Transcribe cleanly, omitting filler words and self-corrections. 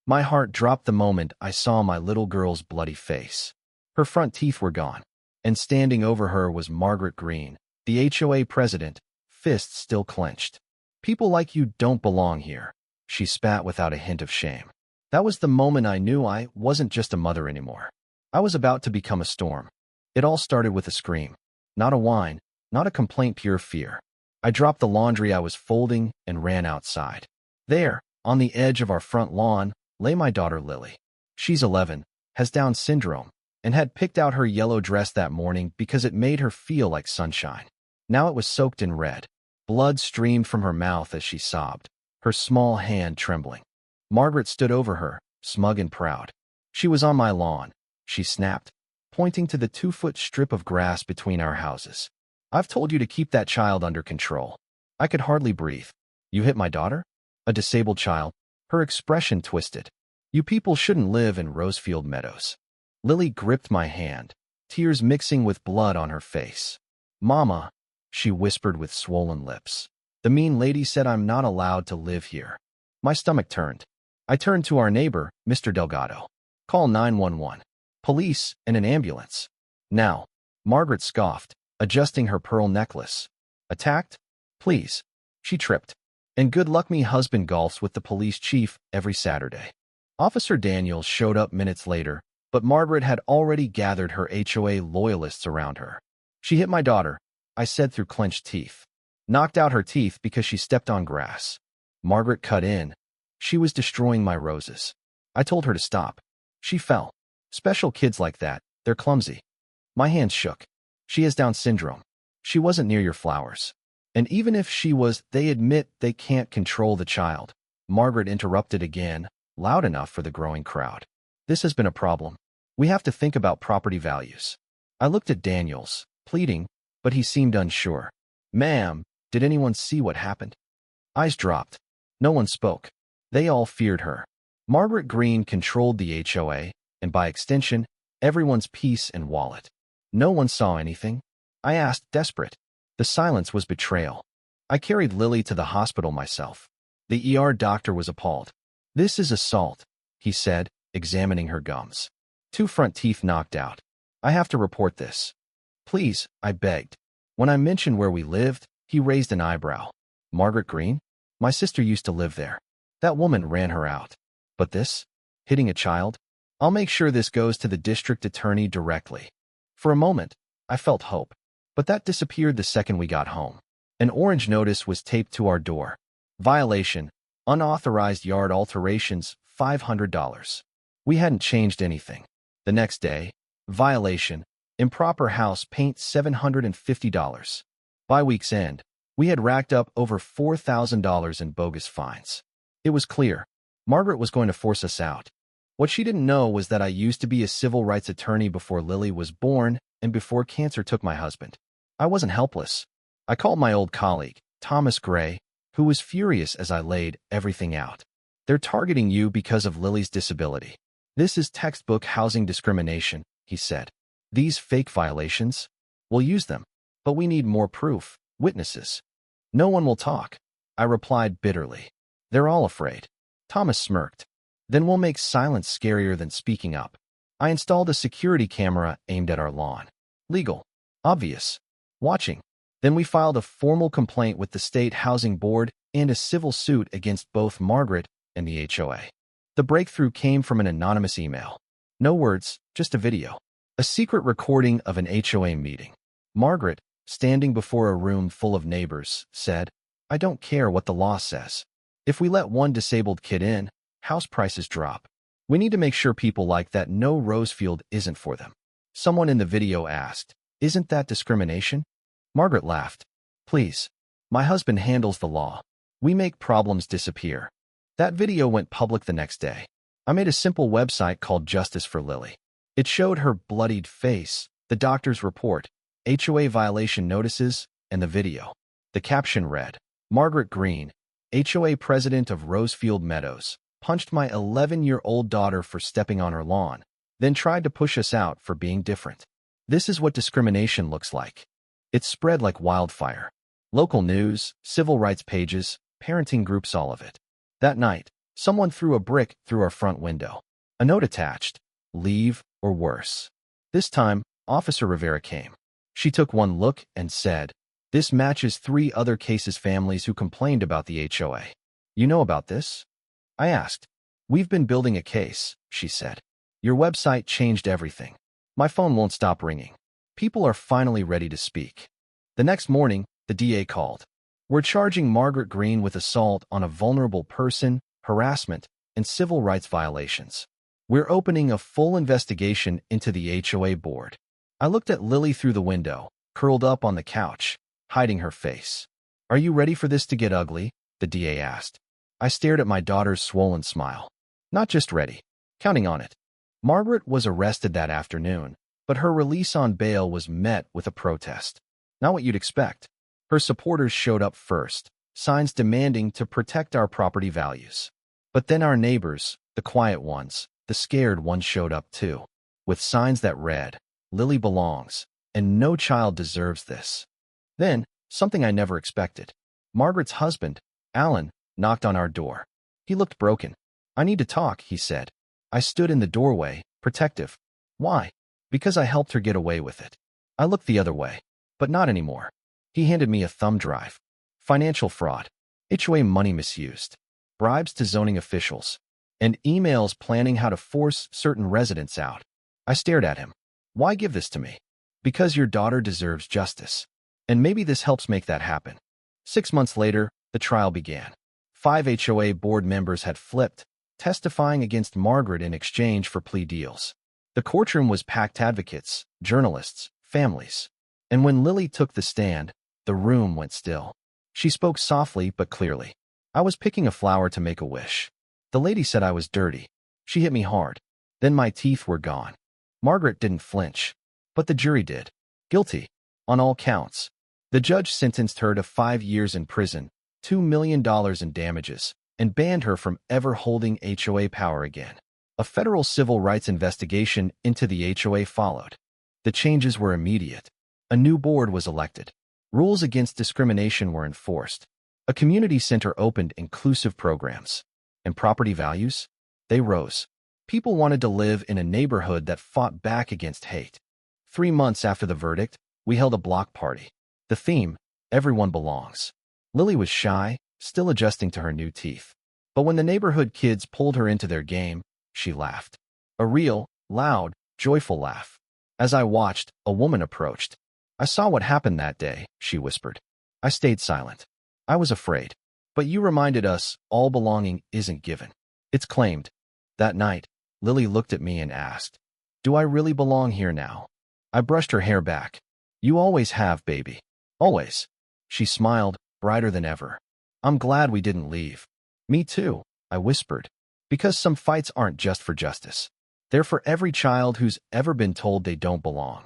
My heart dropped the moment I saw my little girl's bloody face. Her front teeth were gone, and standing over her was Margaret Green, the HOA president, fists still clenched. "People like you don't belong here," she spat without a hint of shame. That was the moment I knew I wasn't just a mother anymore. I was about to become a storm. It all started with a scream. Not a whine, not a complaint, pure fear. I dropped the laundry I was folding and ran outside. There, on the edge of our front lawn, lay my daughter Lily. She's 11, has Down syndrome, and had picked out her yellow dress that morning because it made her feel like sunshine. Now it was soaked in red. Blood streamed from her mouth as she sobbed, her small hand trembling. Margaret stood over her, smug and proud. "She was on my lawn," she snapped, pointing to the 2-foot strip of grass between our houses. "I've told you to keep that child under control." I could hardly breathe. "You hit my daughter? A disabled child?" Her expression twisted. "You people shouldn't live in Rosefield Meadows." Lily gripped my hand, tears mixing with blood on her face. "Mama," she whispered with swollen lips. "The mean lady said I'm not allowed to live here." My stomach turned. I turned to our neighbor, Mr. Delgado. "Call 911. Police and an ambulance. Now." Margaret scoffed, adjusting her pearl necklace. "Attacked? Please." She tripped. "And good luck, me husband golfs with the police chief every Saturday." Officer Daniels showed up minutes later, but Margaret had already gathered her HOA loyalists around her. "She hit my daughter," I said through clenched teeth. "Knocked out her teeth because she stepped on grass." Margaret cut in. "She was destroying my roses. I told her to stop. She fell. Special kids like that, they're clumsy." My hands shook. "She has Down syndrome. She wasn't near your flowers. And even if she was, they admit they can't control the child." Margaret interrupted again, loud enough for the growing crowd. "This has been a problem. We have to think about property values." I looked at Daniels, pleading, but he seemed unsure. "Ma'am, did anyone see what happened?" Eyes dropped. No one spoke. They all feared her. Margaret Green controlled the HOA, and by extension, everyone's peace and wallet. "No one saw anything?" I asked, desperate. The silence was betrayal. I carried Lily to the hospital myself. The ER doctor was appalled. "This is assault," he said, examining her gums. 2 front teeth knocked out. "I have to report this." "Please," I begged. When I mentioned where we lived, he raised an eyebrow. "Margaret Green? My sister used to live there. That woman ran her out. But this? Hitting a child? I'll make sure this goes to the district attorney directly." For a moment, I felt hope. But that disappeared the second we got home. An orange notice was taped to our door. Violation, unauthorized yard alterations, $500. We hadn't changed anything. The next day, violation, improper house paint, $750. By week's end, we had racked up over $4,000 in bogus fines. It was clear. Margaret was going to force us out. What she didn't know was that I used to be a civil rights attorney before Lily was born and before cancer took my husband. I wasn't helpless. I called my old colleague, Thomas Gray, who was furious as I laid everything out. "They're targeting you because of Lily's disability. This is textbook housing discrimination," he said. "These fake violations? We'll use them. But we need more proof, witnesses." "No one will talk," I replied bitterly. "They're all afraid." Thomas smirked. "Then we'll make silence scarier than speaking up." I installed a security camera aimed at our lawn. Legal. Obvious. Watching. Then we filed a formal complaint with the State Housing Board and a civil suit against both Margaret and the HOA. The breakthrough came from an anonymous email. No words, just a video. A secret recording of an HOA meeting. Margaret, standing before a room full of neighbors, said, "I don't care what the law says. If we let one disabled kid in, house prices drop. We need to make sure people like that know Rosefield isn't for them." Someone in the video asked, "Isn't that discrimination?" Margaret laughed. "Please. My husband handles the law. We make problems disappear." That video went public the next day. I made a simple website called Justice for Lily. It showed her bloodied face, the doctor's report, HOA violation notices, and the video. The caption read, "Margaret Green, HOA president of Rosefield Meadows, punched my 11-year-old daughter for stepping on her lawn, then tried to push us out for being different. This is what discrimination looks like." It spread like wildfire. Local news, civil rights pages, parenting groups, all of it. That night, Someone threw a brick through our front window. A note attached. Leave or worse. This time, Officer Rivera came. She took one look and said, "This matches 3 other cases families who complained about the HOA. You know about this?" I asked. "We've been building a case," she said. "Your website changed everything. My phone won't stop ringing. People are finally ready to speak." The next morning, the DA called. "We're charging Margaret Green with assault on a vulnerable person, harassment, and civil rights violations. We're opening a full investigation into the HOA board." I looked at Lily through the window, curled up on the couch, hiding her face. "Are you ready for this to get ugly?" the DA asked. I stared at my daughter's swollen smile. "Not just ready. Counting on it." Margaret was arrested that afternoon, but her release on bail was met with a protest. Not what you'd expect. Her supporters showed up first, signs demanding to protect our property values. But then our neighbors, the quiet ones, the scared ones showed up too, with signs that read, "Lily belongs, and no child deserves this." Then, something I never expected. Margaret's husband, Alan, knocked on our door. He looked broken. "I need to talk," he said. I stood in the doorway, protective. "Why?" "Because I helped her get away with it." I looked the other way, but not anymore. He handed me a thumb drive. Financial fraud, HOA money misused, bribes to zoning officials, and emails planning how to force certain residents out. I stared at him. "Why give this to me?" "Because your daughter deserves justice. And maybe this helps make that happen." 6 months later, the trial began. 5 HOA board members had flipped, testifying against Margaret in exchange for plea deals. The courtroom was packed: advocates, journalists, families. And when Lily took the stand, the room went still. She spoke softly but clearly. "I was picking a flower to make a wish. The lady said I was dirty. She hit me hard. Then my teeth were gone." Margaret didn't flinch, but the jury did. Guilty, on all counts. The judge sentenced her to 5 years in prison, $2 million in damages, and banned her from ever holding HOA power again. A federal civil rights investigation into the HOA followed. The changes were immediate. A new board was elected. Rules against discrimination were enforced. A community center opened inclusive programs. And property values? They rose. People wanted to live in a neighborhood that fought back against hate. 3 months after the verdict, we held a block party. The theme, "Everyone belongs." Lily was shy, still adjusting to her new teeth. But when the neighborhood kids pulled her into their game, she laughed. A real, loud, joyful laugh. As I watched, a woman approached. "I saw what happened that day," she whispered. I stayed silent. I was afraid. "But you reminded us all belonging isn't given. It's claimed." That night, Lily looked at me and asked, "Do I really belong here now?" I brushed her hair back. "You always have, baby. Always." She smiled, brighter than ever. "I'm glad we didn't leave." "Me too," I whispered. "Because some fights aren't just for justice. They're for every child who's ever been told they don't belong."